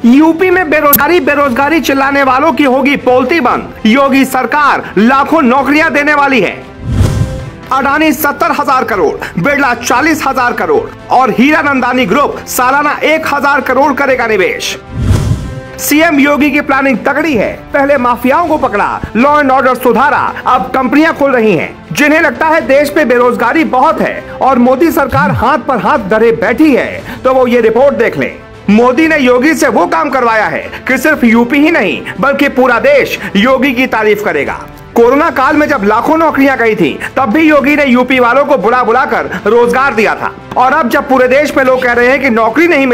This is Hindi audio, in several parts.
यूपी में बेरोजगारी चिल्लाने वालों की होगी पोलती बंद। योगी सरकार लाखों नौकरियां देने वाली है। अडानी 70,000 करोड़, बिरला 40,000 करोड़ और हीरानंदानी ग्रुप सालाना 1,000 करोड़ करेगा निवेश। सीएम योगी की प्लानिंग तगड़ी है। पहले माफियाओं को पकड़ा, लॉ एंड ऑर्डर सुधारा, अब कंपनियां खुल रही हैं। जिन्हें लगता है देश में बेरोजगारी बहुत है और मोदी सरकार हाथ पर हाथ धरे बैठी है, तो वो ये रिपोर्ट देख लें। मोदी ने योगी से वो काम करवाया है कि सिर्फ यूपी ही नहीं बल्कि पूरा देश योगी की तारीफ करेगा। कोरोना काल में जब लाखों नौकरियां गई थी, तब भी योगी ने यूपी वालों को बुला बुलाकर रोजगार दिया था। और अब जब पूरे देश में लोग कह रहे हैं कि नौकरी नहीं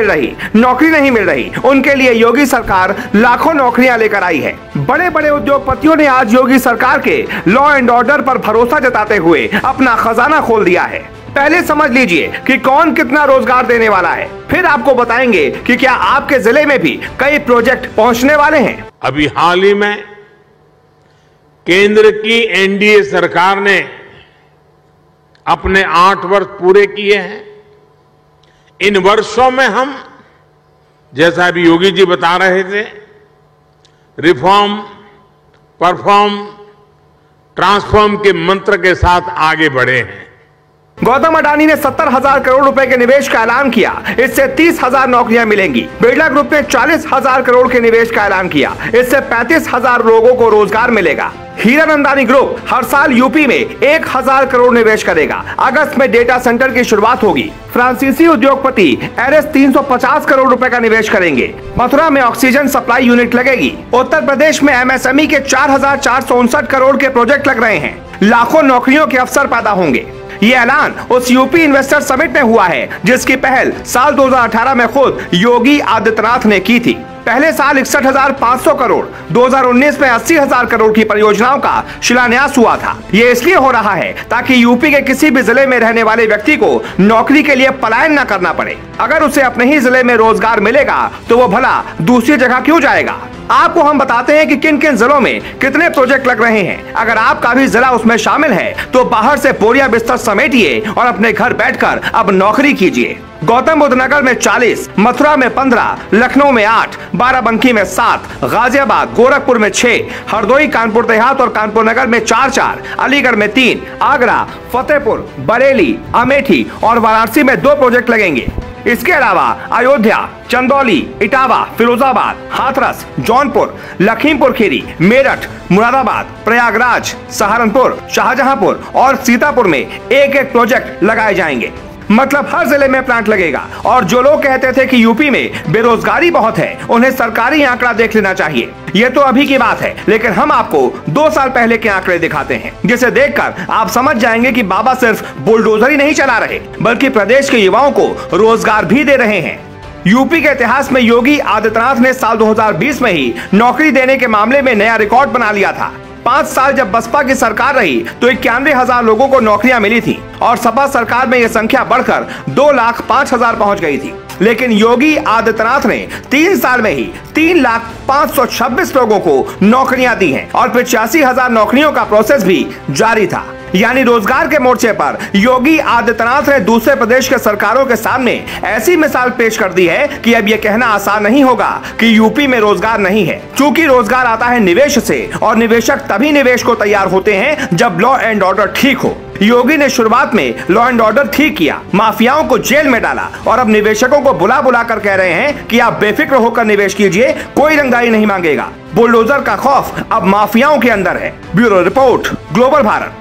मिल रही, उनके लिए योगी सरकार लाखों नौकरियां लेकर आई है। बड़े बड़े उद्योगपतियों ने आज योगी सरकार के लॉ एंड ऑर्डर पर भरोसा जताते हुए अपना खजाना खोल दिया है। पहले समझ लीजिए कि कौन कितना रोजगार देने वाला है, फिर आपको बताएंगे कि क्या आपके जिले में भी कई प्रोजेक्ट पहुंचने वाले हैं। अभी हाल ही में केंद्र की एनडीए सरकार ने अपने 8 वर्ष पूरे किए हैं। इन वर्षों में हम, जैसा अभी योगी जी बता रहे थे, रिफॉर्म, परफॉर्म, ट्रांसफॉर्म के मंत्र के साथ आगे बढ़े हैं। गौतम अडानी ने 70,000 करोड़ रुपए के निवेश का ऐलान किया। इससे 30,000 नौकरियां मिलेंगी। बिरला ग्रुप ने 40,000 करोड़ के निवेश का ऐलान किया। इससे 35,000 लोगों को रोजगार मिलेगा। हीरानंदानी ग्रुप हर साल यूपी में 1,000 करोड़ निवेश करेगा। अगस्त में डेटा सेंटर की शुरुआत होगी। फ्रांसीसी उद्योगपति एरस 350 करोड़ रुपए का निवेश करेंगे। मथुरा में ऑक्सीजन सप्लाई यूनिट लगेगी। उत्तर प्रदेश में एमएसएमई के 4,459 करोड़ के प्रोजेक्ट लग रहे हैं। लाखों नौकरियों के अवसर पैदा होंगे। ये ऐलान उस यूपी इन्वेस्टर समिट में हुआ है जिसकी पहल साल 2018 में खुद योगी आदित्यनाथ ने की थी। पहले साल 61,500 करोड़, 2019 में 80,000 करोड़ की परियोजनाओं का शिलान्यास हुआ था। ये इसलिए हो रहा है ताकि यूपी के किसी भी जिले में रहने वाले व्यक्ति को नौकरी के लिए पलायन न करना पड़े। अगर उसे अपने ही जिले में रोजगार मिलेगा तो वो भला दूसरी जगह क्यों जाएगा। आपको हम बताते हैं कि किन किन जिलों में कितने प्रोजेक्ट लग रहे हैं। अगर आपका भी जिला उसमें शामिल है तो बाहर से बोरियां बिस्तर समेटिए और अपने घर बैठकर अब नौकरी कीजिए। गौतम बुद्ध नगर में 40, मथुरा में 15, लखनऊ में 8, बाराबंकी में 7, गाजियाबाद, गोरखपुर में 6, हरदोई, कानपुर देहात और कानपुर नगर में 4, अलीगढ़ में 3, आगरा, फतेहपुर, बरेली, अमेठी और वाराणसी में 2 प्रोजेक्ट लगेंगे। इसके अलावा अयोध्या, चंदौली, इटावा, फिरोजाबाद, हाथरस, जौनपुर, लखीमपुर खीरी, मेरठ, मुरादाबाद, प्रयागराज, सहारनपुर, शाहजहांपुर और सीतापुर में एक प्रोजेक्ट लगाए जाएंगे। मतलब हर जिले में प्लांट लगेगा। और जो लोग कहते थे कि यूपी में बेरोजगारी बहुत है, उन्हें सरकारी आंकड़ा देख लेना चाहिए। ये तो अभी की बात है, लेकिन हम आपको 2 साल पहले के आंकड़े दिखाते हैं, जिसे देखकर आप समझ जाएंगे कि बाबा सिर्फ बुलडोजर ही नहीं चला रहे बल्कि प्रदेश के युवाओं को रोजगार भी दे रहे हैं। यूपी के इतिहास में योगी आदित्यनाथ ने साल 2020 में ही नौकरी देने के मामले में नया रिकॉर्ड बना लिया था। 5 साल जब बसपा की सरकार रही तो 91,000 लोगों को नौकरियां मिली थी और सपा सरकार में यह संख्या बढ़कर 2,05,000 पहुंच गई थी। लेकिन योगी आदित्यनाथ ने 3 साल में ही 3,05,26 लोगों को नौकरियां दी हैं और 85,000 नौकरियों का प्रोसेस भी जारी था। यानी रोजगार के मोर्चे पर योगी आदित्यनाथ ने दूसरे प्रदेश के सरकारों के सामने ऐसी मिसाल पेश कर दी है कि अब यह कहना आसान नहीं होगा कि यूपी में रोजगार नहीं है। क्योंकि रोजगार आता है निवेश से और निवेशक तभी निवेश को तैयार होते हैं जब लॉ एंड ऑर्डर ठीक हो। योगी ने शुरुआत में लॉ एंड ऑर्डर ठीक किया, माफियाओं को जेल में डाला और अब निवेशकों को बुला बुला कर कह रहे हैं कि आप बेफिक्र होकर निवेश कीजिए, कोई रंगदारी नहीं मांगेगा। बुलडोजर का खौफ अब माफियाओं के अंदर है। Bureau report, global Bharat.